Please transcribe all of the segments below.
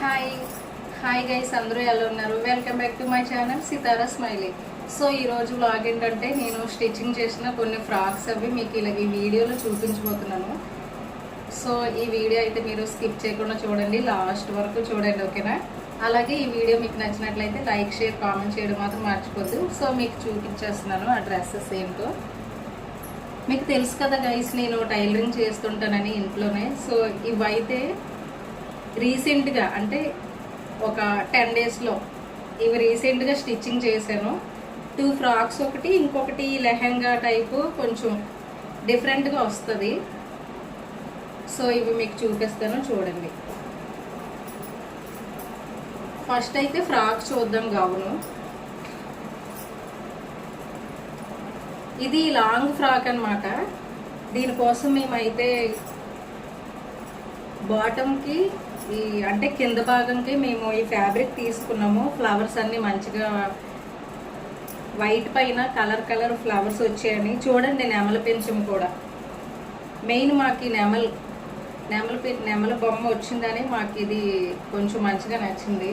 Hi hi guys, అందరూ ఎలా ఉన్నారు? Welcome back to my channel Sitara smiley. So ఈరోజు వ్లాగ్ ఏంటంటే నేను స్టిచ్చింగ్ చేసిన కొన్ని ఫ్రాక్స్ అవి మీకు ఇలా ఈ వీడియోలో చూపించబోతున్నాను. సో ఈ వీడియో అయితే మీరు స్కిప్ చేయకుండా చూడండి, లాస్ట్ వరకు చూడండి, ఓకేనా? అలాగే ఈ వీడియో మీకు నచ్చినట్లయితే లైక్, షేర్, కామెంట్ చేయడం మాత్రం మర్చిపోద్దు. సో మీకు చూపించేస్తున్నాను ఆ డ్రెస్సెస్ ఏంటో. మీకు తెలుసు కదా గైస్, నేను టైలరింగ్ చేస్తుంటానని ఇంట్లోనే. సో ఇవైతే రీసెంట్గా అంటే ఒక 10 డేస్లో ఇవి రీసెంట్గా స్టిచ్చింగ్ చేశాను. 2 ఫ్రాక్స్, ఒకటి ఇంకొకటి లెహంగా టైపు కొంచెం డిఫరెంట్గా వస్తుంది. సో ఇవి మీకు చూపిస్తాను, చూడండి. ఫస్ట్ అయితే ఫ్రాక్ చూద్దాం. గౌను ఇది లాంగ్ ఫ్రాక్ అన్నమాట. దీనికోసం మేమైతే బాటమ్కి అంటే కింద భాగంకి మేము ఈ ఫ్యాబ్రిక్ తీసుకున్నాము. ఫ్లవర్స్ అన్నీ మంచిగా వైట్ పైన కలర్ ఫ్లవర్స్ వచ్చాయని. చూడండి, నెమల పెంచం కూడా మెయిన్ మాకు ఈ నెమల బొమ్మ వచ్చిందని మాకు ఇది కొంచెం మంచిగా నచ్చింది.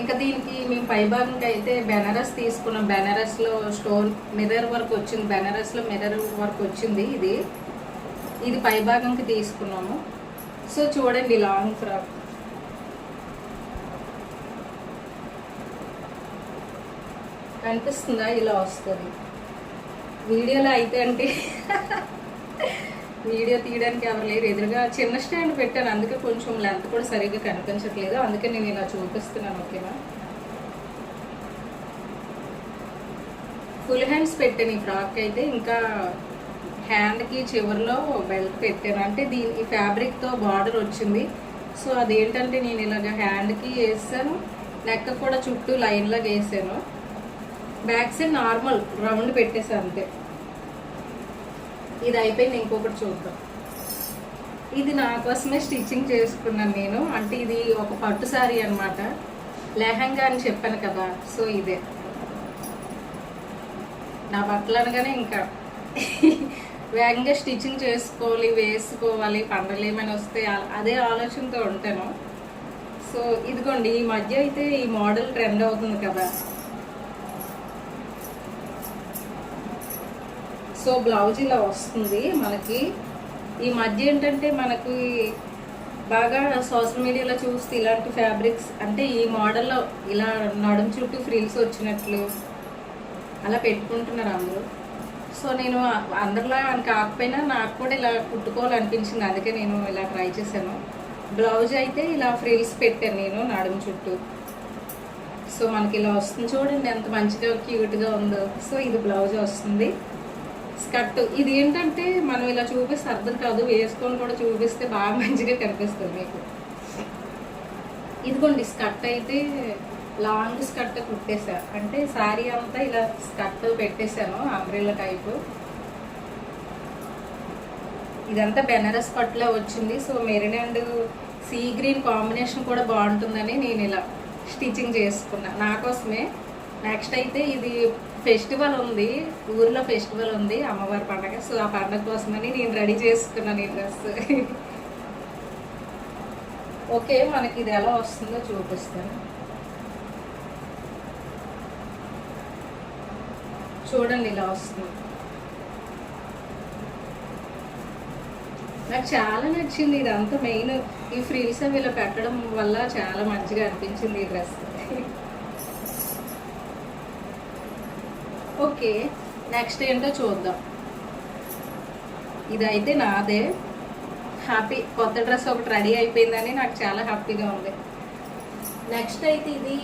ఇంకా దీనికి మేము పైభాగంకి అయితే బెనారస్ తీసుకున్నాం. బెనారస్లో స్టోన్ మిర్రర్ వర్క్ వచ్చింది, బెనారస్లో మిర్రర్ వర్క్ వచ్చింది. ఇది పైభాగంకి తీసుకున్నాము. సో చూడండి, లాంగ్ ఫ్రాక్ కనిపిస్తుందా? ఇలా వస్తుంది వీడియోలో అయితే. అంటే వీడియో తీయడానికి ఎవరు లేరు, ఎదురుగా చిన్న స్టాండ్ పెట్టాను, అందుకే కొంచెం లెంత్ కూడా సరిగ్గా కనిపించట్లేదు, అందుకే నేను ఇలా చూపిస్తున్నాను, ఓకేనా? ఫుల్ హ్యాండ్స్ పెట్టాను ఈ ఫ్రాక్ అయితే. ఇంకా హ్యాండ్కి చివరిలో బెల్ట్ పెట్టాను. అంటే ఈ ఫ్యాబ్రిక్తో బార్డర్ వచ్చింది. సో అదేంటంటే నేను ఇలాగ హ్యాండ్కి వేసాను, నెక్ కూడా చుట్టూ లైన్లాగా వేసాను. బ్యాక్ సైడ్ నార్మల్ రౌండ్ పెట్టేసాను అంతే. ఇది అయిపోయింది. ఇంకొకటి చూద్దాం. ఇది నా కోసమే స్టిచ్చింగ్ చేసుకున్నాను నేను. అంటే ఇది ఒక పట్టు సారీ అనమాట, లెహంగా అని చెప్పాను కదా. సో ఇదే నా బట్టలు అనగానే ఇంకా వేగంగా స్టిచ్చింగ్ చేసుకోవాలి, వేసుకోవాలి, పండగలు ఏమైనా వస్తే అదే ఆలోచనతో ఉంటాను. సో ఇదిగోండి, ఈ మధ్య అయితే ఈ మోడల్ ట్రెండ్ అవుతుంది కదా. సో బ్లౌజ్ ఇలా వస్తుంది మనకి. ఈ మధ్య ఏంటంటే మనకి బాగా సోషల్ మీడియాలో చూస్తే ఇలాంటి ఫ్యాబ్రిక్స్ అంటే ఈ మోడల్లో ఇలా నడుము చుట్టూ ఫ్రిల్స్ వచ్చినట్లు అలా పెట్టుకుంటున్నారు అందరూ. సో నేను అందరిలా అని కాకపోయినా నాకు కూడా ఇలా కుట్టుకోవాలనిపించింది, అందుకే నేను ఇలా ట్రై చేశాను. బ్లౌజ్ అయితే ఇలా ఫ్రిల్స్ పెట్టాను నేను నడుము చుట్టూ. సో మనకి ఇలా వస్తుంది, చూడండి ఎంత మంచిగా క్యూట్గా ఉందో. సో ఇది బ్లౌజ్ వస్తుంది. స్కర్ట్ ఇది ఏంటంటే మనం ఇలా చూపిస్తే అర్థం కాదు, వేసుకొని కూడా చూపిస్తే బాగా మంచిగా కనిపిస్తుంది మీకు. ఇదిగోండి, స్కర్ట్ అయితే లాంగ్ స్కర్ట్ కుట్టేసా. అంటే శారీ అంతా ఇలా స్కర్ట్ పెట్టేశాను, అంబ్రెల్లా టైపు. ఇదంతా బెనారస్ పట్టులో వచ్చింది. So maroon and sea green combination కూడా బాగుంటుందని నేను ఇలా స్టిచ్చింగ్ చేసుకున్నా నా కోసమే. నెక్స్ట్ అయితే ఇది ఫెస్టివల్ ఉంది, ఊర్లో ఫెస్టివల్ ఉంది, అమ్మవారి పండగ. సో ఆ పండగ కోసమని నేను రెడీ చేసుకున్నాను ఈ డ్రెస్. ఓకే, మనకి ఇది ఎలా వస్తుందో చూపిస్తాను. చూడండి, ఇలా వస్తుంది. నాకు చాలా నచ్చింది ఇదంతా. మెయిన్ ఈ ఫ్రిల్స్ అవి ఇలా పెట్టడం వల్ల చాలా మంచిగా అనిపించింది ఈ డ్రెస్. ఓకే, నెక్స్ట్ ఏంటో చూద్దాం. ఇదైతే నాదే. హ్యాపీ, కొత్త డ్రెస్ ఒకటి రెడీ అయిపోయిందని నాకు చాలా హ్యాపీగా ఉంది. నెక్స్ట్ అయితే ఇది.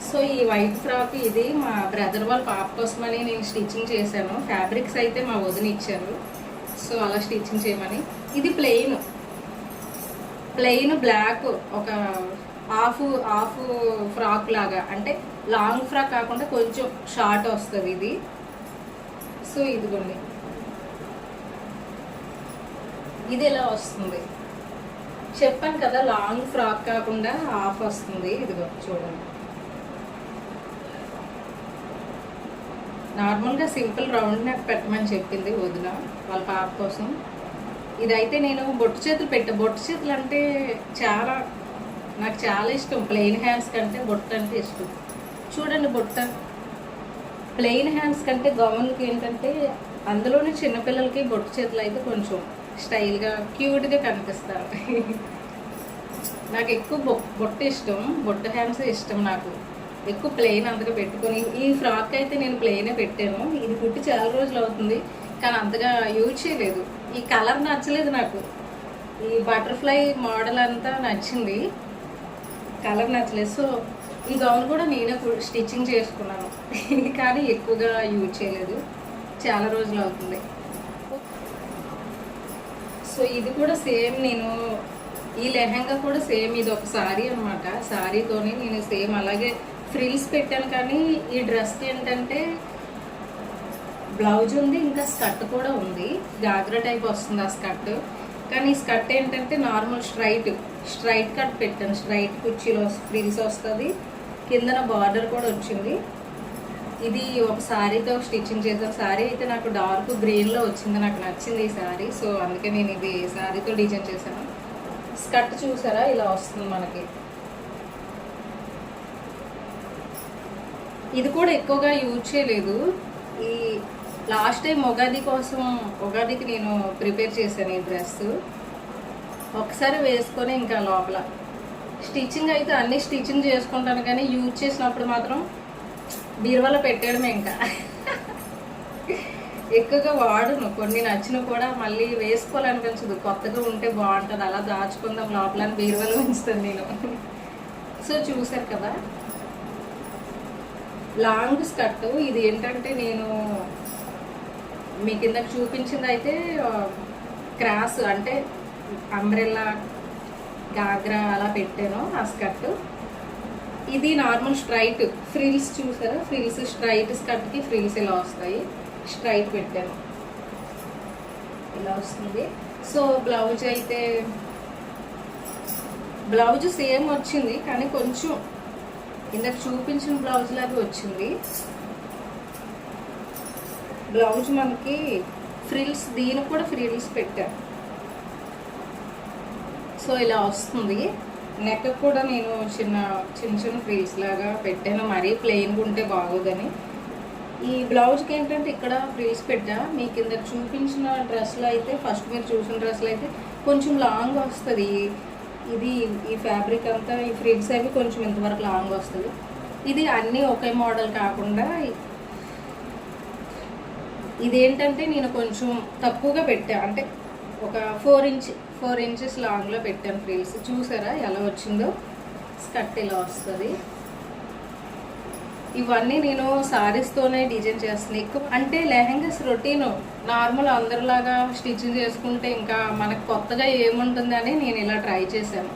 సో ఈ వైట్ ఫ్రాక్ ఇది మా బ్రదర్ వాళ్ళ పాప కోసమని నేను స్టిచ్చింగ్ చేశాను. ఫ్యాబ్రిక్స్ అయితే మా వదిన ఇచ్చారు, సో అలా స్టిచ్చింగ్ చేయమని. ఇది ప్లెయిన్ బ్లాక్, ఒక హాఫ్ ఫ్రాక్ లాగా, అంటే లాంగ్ ఫ్రాక్ కాకుండా కొంచెం షార్ట్ వస్తుంది ఇది. సో ఇదిగోండి, ఇది ఎలా వస్తుంది చెప్పాను కదా, లాంగ్ ఫ్రాక్ కాకుండా హాఫ్ వస్తుంది. ఇదిగో చూడండి, నార్మల్గా సింపుల్ రౌండ్ నెక్ పెట్టమని చెప్పింది వదిన వాళ్ళ పాప కోసం. ఇదైతే నేను బొట్టు చేతులు పెట్టా. బొట్టు చేతులు అంటే చాలా నాకు చాలా ఇష్టం. ప్లెయిన్ హ్యాండ్స్ కంటే బొట్టు అంటే ఇష్టం. చూడండి బొట్ట ప్లెయిన్ హ్యాండ్స్ కంటే గౌన్లకి ఏంటంటే అందులోనే చిన్నపిల్లలకి బొట్టు చేతులు అయితే కొంచెం స్టైల్గా క్యూట్గా కనిపిస్తారు. నాకు ఎక్కువ బొట్టు ఇష్టం, బొట్టు హ్యాండ్స్ ఇష్టం. నాకు ఎక్కువ ప్లెయిన్ అంతగా పెట్టుకొని ఈ ఫ్రాక్ అయితే నేను ప్లెయినే పెట్టాను. ఇది కుట్టి చాలా రోజులు అవుతుంది కానీ అంతగా యూజ్ చేయలేదు. ఈ కలర్ నచ్చలేదు నాకు. ఈ బటర్ఫ్లై మోడల్ అంతా నచ్చింది, కలర్ నచ్చలేదు. సో ఈ గౌన్ కూడా నేనే స్టిచ్చింగ్ చేసుకున్నాను కానీ ఎక్కువగా యూజ్ చేయలేదు, చాలా రోజులు అవుతుంది. సో ఇది కూడా సేమ్, నేను ఈ లెహంగా కూడా సేమ్ ఇది ఒక సారీ అనమాట. సారీతోనే నేను సేమ్ అలాగే ఫ్రిల్స్ పెట్టాను. కానీ ఈ డ్రెస్కి ఏంటంటే బ్లౌజ్ ఉంది, ఇంకా స్కర్ట్ కూడా ఉంది. గాగ్రా టైప్ వస్తుంది ఆ స్కర్ట్. కానీ ఈ స్కర్ట్ ఏంటంటే నార్మల్ స్ట్రైట్ కట్ పెట్టాను. స్ట్రైట్ కుర్చీలో ఫ్రిల్స్ వస్తుంది, కిందన బార్డర్ కూడా వచ్చింది. ఇది ఒక శారీతో స్టిచ్చింగ్ చేశాను. శారీ అయితే నాకు డార్క్ గ్రీన్లో వచ్చింది, నాకు నచ్చింది ఈ శారీ. సో అందుకే నేను ఇది శారీతో డిజైన్ చేశాను. స్కర్ట్ చూసారా ఇలా వస్తుంది మనకి. ఇది కూడా ఎక్కువగా యూజ్ చేయలేదు. ఈ లాస్ట్ టైం ఉగాదికి నేను ప్రిపేర్ చేశాను ఈ డ్రెస్. ఒకసారి వేసుకొని ఇంకా లోపల స్టిచ్చింగ్ అయితే అన్ని స్టిచ్చింగ్ చేసుకుంటాను కానీ యూజ్ చేసినప్పుడు మాత్రం బీరువాలో పెట్టేయడమే. ఇంకా ఎక్కువగా వాడును, కొన్ని నచ్చినవి కూడా మళ్ళీ వేసుకోవాలనిపించదు. కొత్తగా ఉంటే బాగుంటుంది, అలా దాచుకుందాం లోపల బీరువాలో ఉంచుతాను నేను. సో చూసారు కదా లాంగ్ స్కర్ట్. ఇది ఏంటంటే నేను మీ కింద చూపించింది అయితే క్రాస్ అంటే అంబ్రెల్లా గాగ్రా అలా పెట్టాను ఆ స్కర్ట్. ఇది నార్మల్ స్ట్రైట్ ఫ్రిల్స్ చూసారా, ఫ్రిల్స్ స్ట్రైట్ స్కర్ట్కి ఫ్రిల్స్ ఇలా వస్తాయి. స్ట్రైట్ పెట్టాను, ఇలా వస్తుంది. సో బ్లౌజ్ అయితే బ్లౌజ్ సేమ్ వచ్చింది కానీ కొంచెం ఇందాక చూపించిన బ్లౌజ్ లాగా వచ్చింది. బ్లౌజ్ మనకి ఫ్రిల్స్, దీనికి కూడా ఫ్రిల్స్ పెట్టాను. సో ఇలా వస్తుంది. నెక్ కూడా నేను చిన్న చిన్న ఫ్రిల్స్ లాగా పెట్టాను, మరీ ప్లెయిన్గా ఉంటే బాగోదని. ఈ బ్లౌజ్కి ఏంటంటే ఇక్కడ ఫ్రిల్స్ పెట్టా. మీ కింద చూపించిన డ్రెస్లో అయితే, ఫస్ట్ మీరు చూసిన డ్రెస్లో అయితే కొంచెం లాంగ్ వస్తుంది. ఇది ఈ ఫ్యాబ్రిక్ అంతా ఈ ఫ్రిల్స్ అవి కొంచెం ఇంతవరకు లాంగ్ వస్తుంది. ఇది అన్నీ ఒకే మోడల్ కాకుండా ఇదేంటంటే నేను కొంచెం తక్కువగా పెట్టా, అంటే ఒక 4 ఇంచెస్ లాంగ్లో పెట్టాను ఫ్రిల్స్. చూసారా ఎలా వచ్చిందో. స్కర్ట్ ఇలా వస్తుంది. ఇవన్నీ నేను సారీస్తోనే డిజైన్ చేస్తాను ఎక్కువ. అంటే లెహెంగాస్ రొటీన్ నార్మల్ అందరిలాగా స్టిచ్చింగ్ చేసుకుంటే ఇంకా మనకు కొత్తగా ఏముంటుంది అని నేను ఇలా ట్రై చేశాను.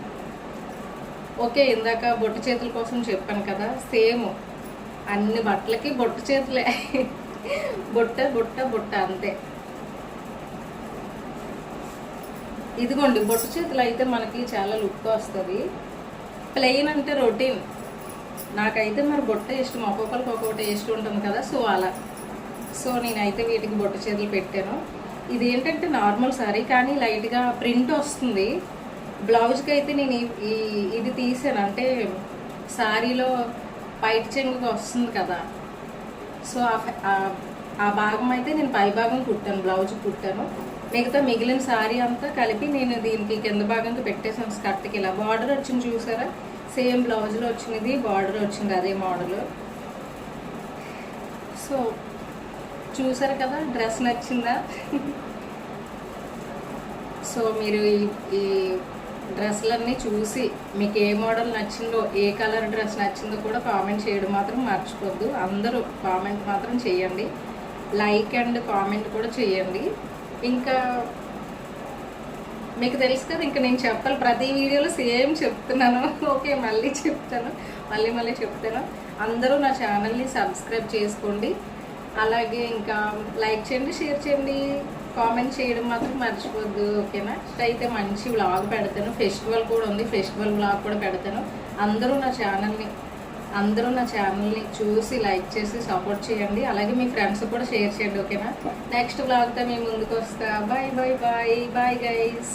ఓకే, ఇందాక బొట్టు చేతుల కోసం చెప్పాను కదా, సేమ్ అన్ని బట్టలకి బొట్టు చేతులే. బొట్ట బొట్ట బొట్ట అంతే. ఇదిగోండి బొట్టు చేతులు అయితే మనకి చాలా లుక్ వస్తుంది. ప్లెయిన్ అంటే రొటీన్. నాకైతే మరి బొట్ట ఇష్టం, ఒక్కొక్కరికి ఒక్కొక్కటి ఇష్టం ఉంటుంది కదా. సో అలా నేనైతే వీటికి బొట్టు చేతులు పెట్టాను. ఇది ఏంటంటే నార్మల్ సారీ కానీ లైట్గా ప్రింట్ వస్తుంది. బ్లౌజ్కి అయితే నేను ఇది తీసాను, అంటే సారీలో పైట్ చెంగుగా వస్తుంది కదా. సో ఆ భాగం అయితే నేను పై భాగం కుట్టాను, బ్లౌజ్ కుట్టాను. మిగిలిన సారీ అంతా కలిపి నేను దీనికి కింద భాగంగా పెట్టేసాను. స్కర్ట్కి ఇలా బార్డర్ వచ్చింది చూసారా, సేమ్ బ్లౌజ్లో వచ్చినది బార్డర్ వచ్చింది అదే మోడల్. సో చూసారు కదా, డ్రెస్ నచ్చిందా? సో మీరు ఈ డ్రెస్లన్నీ చూసి మీకు ఏ మోడల్ నచ్చిందో, ఏ కలర్ డ్రెస్ నచ్చిందో కూడా కామెంట్ చేయడం మాత్రం మర్చిపోద్దు. అందరూ కామెంట్ మాత్రం చేయండి, లైక్ అండ్ కామెంట్ కూడా చేయండి. ఇంకా మీకు తెలుసు కదా, ఇంకా నేను చెప్పాలి ప్రతి వీడియోలో సేమ్ చెప్తున్నాను. ఓకే, మళ్ళీ చెప్తాను, మళ్ళీ చెప్తాను. అందరూ నా ఛానల్ని సబ్స్క్రైబ్ చేసుకోండి, అలాగే ఇంకా లైక్ చేయండి, షేర్ చేయండి, కామెంట్ చేయడం మాత్రం మర్చిపోద్దు. ఓకేనా? అయితే మంచి వ్లాగ్ పెడతాను. ఫెస్టివల్ కూడా ఉంది, ఫెస్టివల్ వ్లాగ్ కూడా పెడతాను. అందరూ నా ఛానల్ని అందరూ నా ఛానల్ని చూసి లైక్ చేసి సపోర్ట్ చేయండి. అలాగే మీ ఫ్రెండ్స్ కూడా షేర్ చేయండి. ఓకేనా? నెక్స్ట్ వ్లాగ్తో మీ ముందుకు వస్తా. Bye bye bye bye guys.